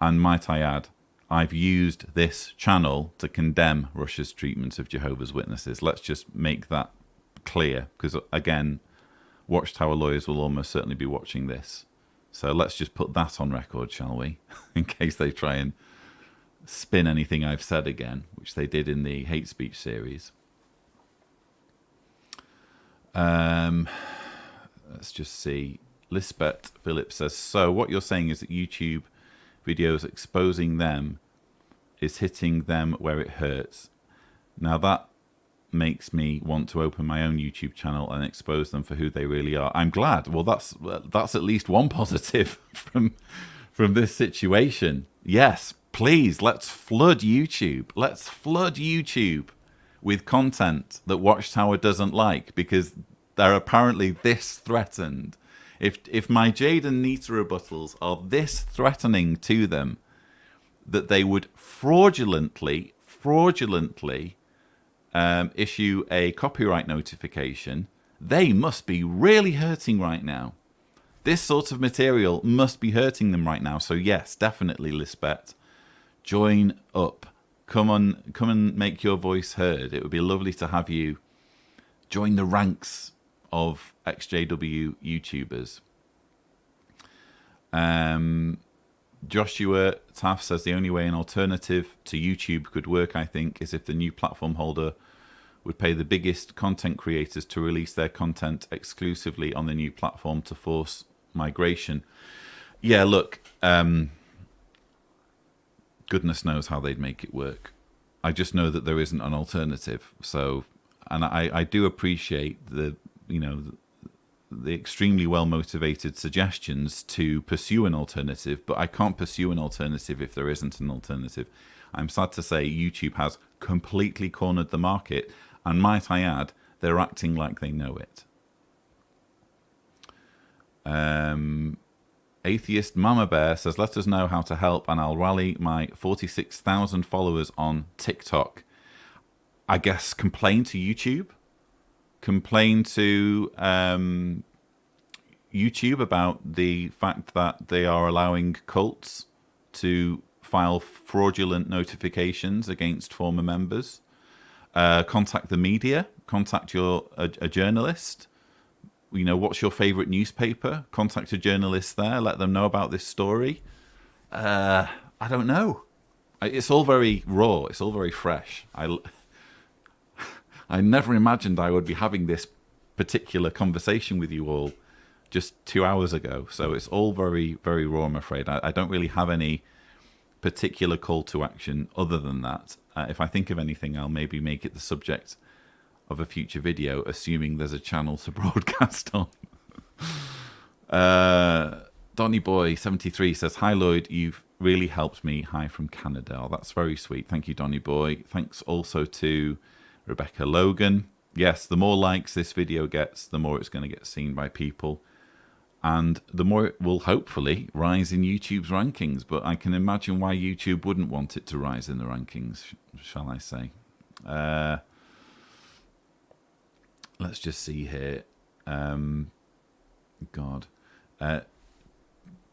And might I add, I've used this channel to condemn Russia's treatment of Jehovah's Witnesses. Let's just make that clear, because again, Watchtower lawyers will almost certainly be watching this. So let's just put that on record, shall we? In case they try and spin anything I've said again, which they did in the hate speech series. Let's just see. Lisbeth Phillips says, so what you're saying is that YouTube videos exposing them is hitting them where it hurts. Now that makes me want to open my own YouTube channel and expose them for who they really are. I'm glad. Well, that's at least one positive from this situation. Yes, please, let's flood YouTube. Let's flood YouTube with content that Watchtower doesn't like, because they're apparently this threatened. If my Jade and Nita rebuttals are this threatening to them, that they would fraudulently issue a copyright notification, they must be really hurting right now. This sort of material must be hurting them right now. So yes, definitely, Lisbeth, join up. Come and make your voice heard. It would be lovely to have you join the ranks of XJW YouTubers. Joshua Taff says the only way an alternative to YouTube could work, I think, is if the new platform holder would pay the biggest content creators to release their content exclusively on the new platform to force migration. Yeah, look, goodness knows how they'd make it work. I just know that there isn't an alternative. So, and I do appreciate the extremely well-motivated suggestions to pursue an alternative, but I can't pursue an alternative if there isn't an alternative. I'm sad to say YouTube has completely cornered the market, and might I add, they're acting like they know it. Atheist Mama Bear says, let us know how to help and I'll rally my 46,000 followers on TikTok. I guess complain to YouTube? Complain to YouTube about the fact that they are allowing cults to file fraudulent notifications against former members. Contact the media. Contact a journalist. What's your favorite newspaper? Contact a journalist there. Let them know about this story. I don't know. It's all very raw. It's all very fresh. I never imagined I would be having this particular conversation with you all just 2 hours ago. So it's all very, very raw, I'm afraid. I don't really have any particular call to action other than that. If I think of anything, I'll maybe make it the subject of a future video, assuming there's a channel to broadcast on. Donny Boy 73 says, hi Lloyd, you've really helped me. Hi from Canada. Oh, that's very sweet. Thank you, Donny Boy. Thanks also to Rebecca Logan. Yes, the more likes this video gets, the more it's going to get seen by people, and the more it will hopefully rise in YouTube's rankings. But I can imagine why YouTube wouldn't want it to rise in the rankings, shall I say. Let's just see here.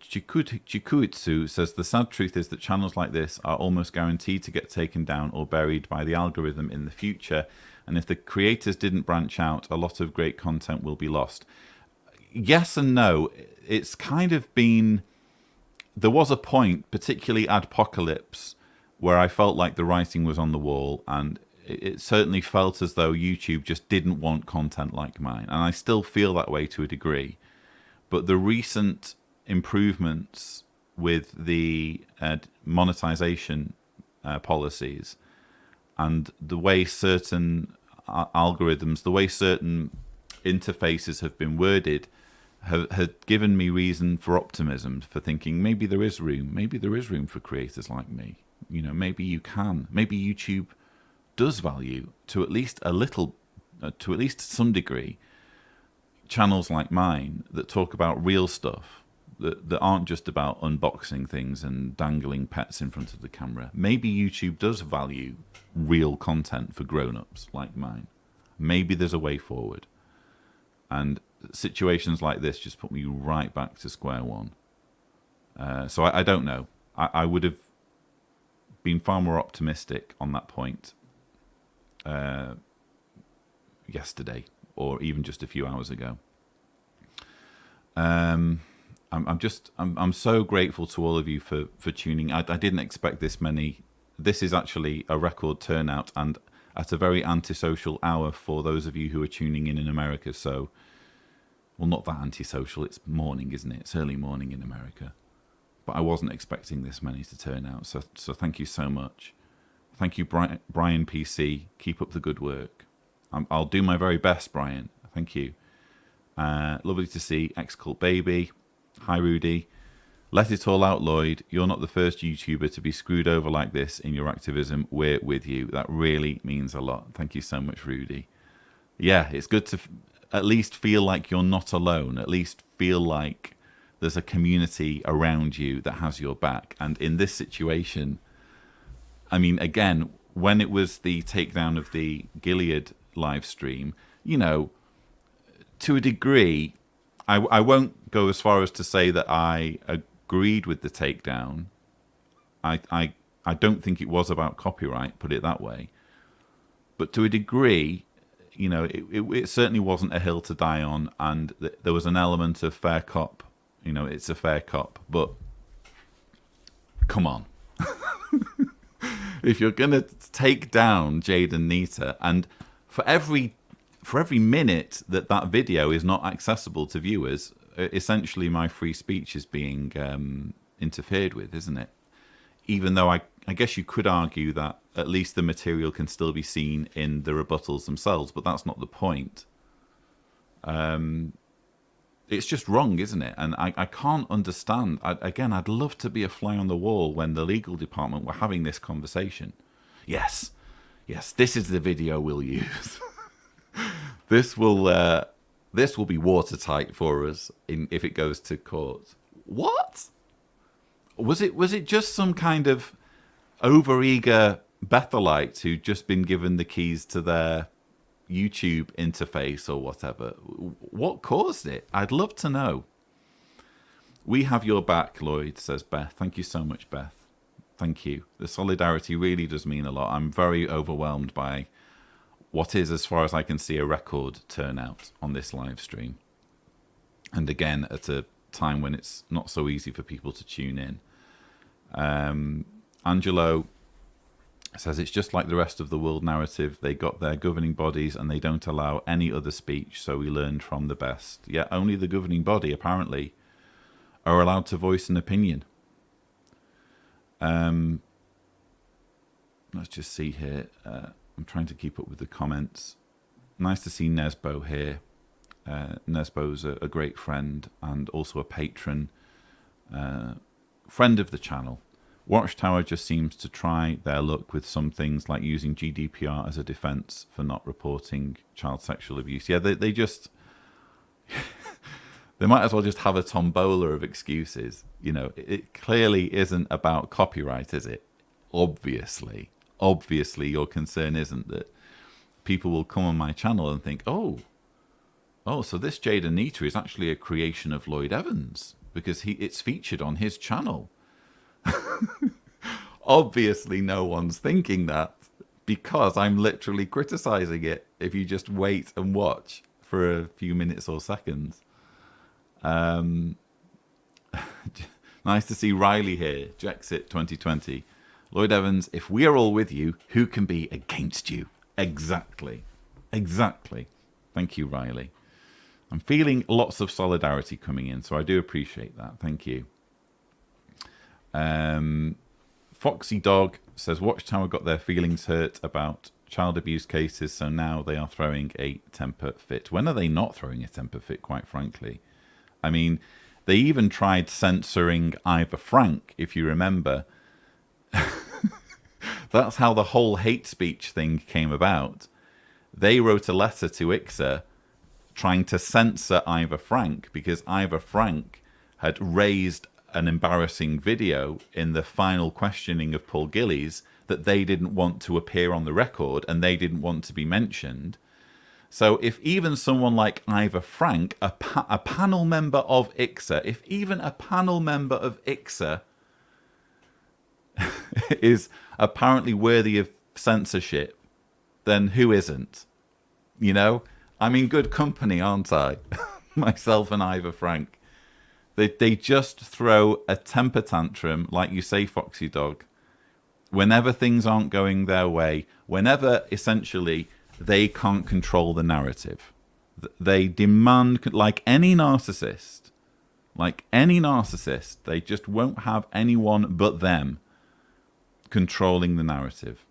Chikuitsu says, the sad truth is that channels like this are almost guaranteed to get taken down or buried by the algorithm in the future. And if the creators didn't branch out, a lot of great content will be lost. Yes and no. It's kind of been... There was a point, particularly Adpocalypse, where I felt like the writing was on the wall, and it certainly felt as though YouTube just didn't want content like mine. And I still feel that way to a degree. But the recent improvements with the monetization policies and the way certain algorithms, the way certain interfaces have been worded, have given me reason for optimism, for thinking maybe there is room for creators like me. You know, maybe you can. Maybe YouTube does value, to at least a little, to at least some degree, channels like mine that talk about real stuff, that aren't just about unboxing things and dangling pets in front of the camera. Maybe YouTube does value real content for grown-ups like mine. Maybe there's a way forward. And situations like this just put me right back to square one. So I don't know. I would have been far more optimistic on that point yesterday, or even just a few hours ago. I'm so grateful to all of you for tuning. I didn't expect this many. This is actually a record turnout, and at a very antisocial hour for those of you who are tuning in America. So, well, not that antisocial. It's morning, isn't it? It's early morning in America. But I wasn't expecting this many to turn out. So thank you so much. Thank you, Brian PC. Keep up the good work. I'll do my very best, Brian. Thank you. Lovely to see X-Cult Baby. Hi, Rudy. Let it all out, Lloyd. You're not the first YouTuber to be screwed over like this in your activism. We're with you. That really means a lot. Thank you so much, Rudy. Yeah, it's good to at least feel like you're not alone. At least feel like there's a community around you that has your back. And in this situation, I mean, again, when it was the takedown of the Gilead live stream, you know, to a degree, I won't go as far as to say that I agreed with the takedown. I don't think it was about copyright, put it that way. But to a degree, you know, it certainly wasn't a hill to die on, and there was an element of fair cop. You know, it's a fair cop, but come on. If you're going to take down Jade and Nita, and for every minute that video is not accessible to viewers, essentially my free speech is being interfered with, isn't it? Even though I guess you could argue that at least the material can still be seen in the rebuttals themselves, but that's not the point. It's just wrong, isn't it? And I can't understand. Again, I'd love to be a fly on the wall when the legal department were having this conversation. Yes, this is the video we'll use. This will be watertight for us if it goes to court. What? Was it just some kind of overeager Bethelite who'd just been given the keys to their YouTube interface or whatever? What caused it? I'd love to know. We have your back, Lloyd, says Beth. Thank you so much, Beth. Thank you. The solidarity really does mean a lot. I'm very overwhelmed by what is, as far as I can see, a record turnout on this live stream. And again, at a time when it's not so easy for people to tune in. Angelo says it's just like the rest of the world narrative. They got their governing bodies and they don't allow any other speech, so we learned from the best. Yet only the governing body, apparently, are allowed to voice an opinion. Let's just see here. I'm trying to keep up with the comments. Nice to see Nesbo here. Nesbo's a great friend and also a patron. Friend of the channel. Watchtower just seems to try their luck with some things like using GDPR as a defense for not reporting child sexual abuse. Yeah, they just... they might as well just have a tombola of excuses. You know, it clearly isn't about copyright, is it? Obviously. Obviously, your concern isn't that people will come on my channel and think, oh, so this Jade Anita is actually a creation of Lloyd Evans. because it's featured on his channel. Obviously, no one's thinking that because I'm literally criticizing it if you just wait and watch for a few minutes or seconds. Nice to see Riley here. Jexit 2020. Lloyd Evans, if we are all with you, who can be against you? Exactly. Exactly. Thank you, Riley. I'm feeling lots of solidarity coming in, so I do appreciate that. Thank you. Foxy Dog says, Watchtower got their feelings hurt about child abuse cases, so now they are throwing a temper fit. When are they not throwing a temper fit, quite frankly? I mean, they even tried censoring Ivor Frank, if you remember. That's how the whole hate speech thing came about. They wrote a letter to ICSA trying to censor Ivor Frank because Ivor Frank had raised an embarrassing video in the final questioning of Paul Gillies that they didn't want to appear on the record and they didn't want to be mentioned. So if even someone like Ivor Frank, a panel member of ICSA, if even a panel member of ICSA is apparently worthy of censorship, then who isn't? You know? I'm in good company, aren't I? Myself and Ivor Frank. They just throw a temper tantrum, like you say, Foxy Dog, whenever things aren't going their way, whenever essentially they can't control the narrative. They demand, like any narcissist, they just won't have anyone but them controlling the narrative.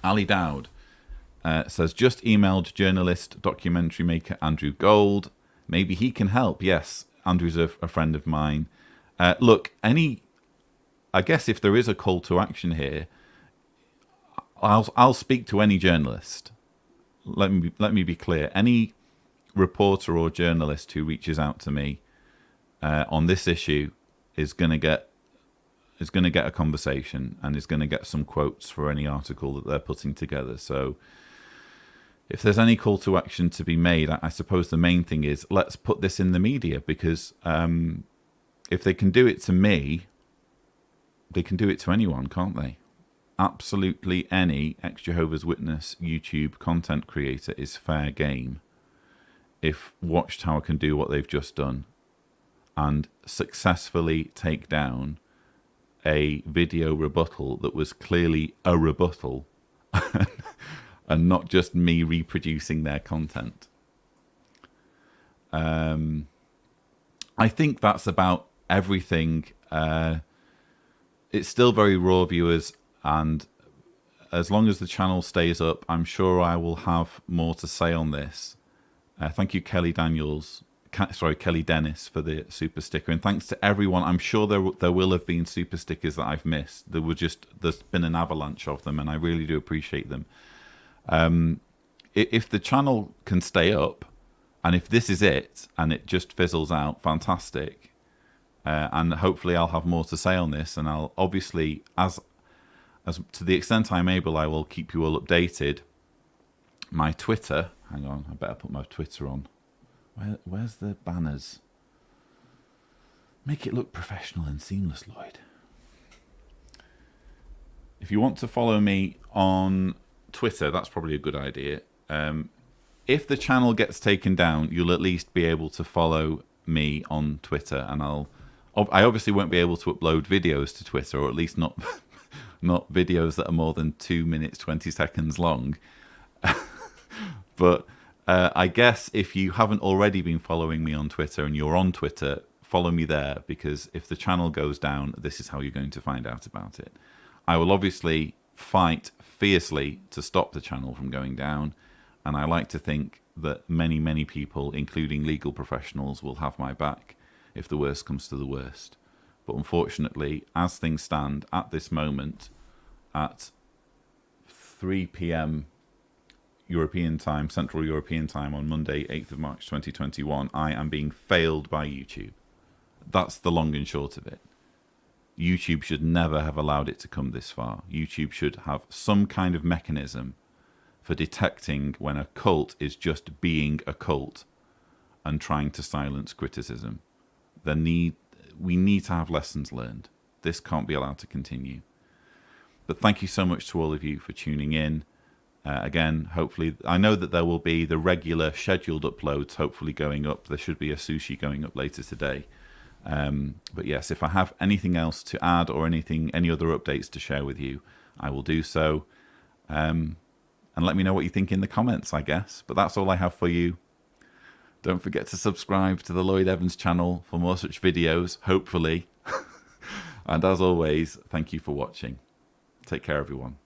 Ali Dowd says, just emailed journalist, documentary maker Andrew Gold. Maybe he can help. Yes, Andrew's a friend of mine. Look, I guess if there is a call to action here, I'll speak to any journalist. Let me be clear. Any reporter or journalist who reaches out to me on this issue is going to get a conversation and is going to get some quotes for any article that they're putting together. So if there's any call to action to be made, I suppose the main thing is let's put this in the media, because if they can do it to me, they can do it to anyone, can't they? Absolutely any ex-Jehovah's Witness YouTube content creator is fair game if Watchtower can do what they've just done and successfully take down a video rebuttal that was clearly a rebuttal and not just me reproducing their content. I think that's about everything. It's still very raw, viewers, and as long as the channel stays up, I'm sure I will have more to say on this. Thank you, Kelly Dennis, for the super sticker, and thanks to everyone. I'm sure there will have been super stickers that I've missed. There's been an avalanche of them, and I really do appreciate them. If the channel can stay up, and if this is it, and it just fizzles out, fantastic. And hopefully I'll have more to say on this, and I'll obviously, as to the extent I'm able, I will keep you all updated. My Twitter, hang on, I better put my Twitter on. Where's the banners? Make it look professional and seamless, Lloyd. If you want to follow me on Twitter, that's probably a good idea. If the channel gets taken down, you'll at least be able to follow me on Twitter, and I obviously won't be able to upload videos to Twitter, or at least not not videos that are more than 2 minutes 20 seconds long. But I guess if you haven't already been following me on Twitter and you're on Twitter, follow me there, because if the channel goes down, this is how you're going to find out about it. I will obviously fight fiercely to stop the channel from going down, and I like to think that many people, including legal professionals, will have my back if the worst comes to the worst. But unfortunately, as things stand at this moment, at 3 p.m. European time, Central European time, on Monday, 8th of March 2021, I am being failed by YouTube. That's the long and short of it. YouTube should never have allowed it to come this far. YouTube should have some kind of mechanism for detecting when a cult is just being a cult and trying to silence criticism. we need to have lessons learned. This can't be allowed to continue. But thank you so much to all of you for tuning in. Again, hopefully, I know that there will be the regular scheduled uploads hopefully going up. There should be a sushi going up later today. But yes, if I have anything else to add or any other updates to share with you, I will do so. And let me know what you think in the comments, I guess. But that's all I have for you. Don't forget to subscribe to the Lloyd Evans channel for more such videos, hopefully. And as always, thank you for watching. Take care, everyone.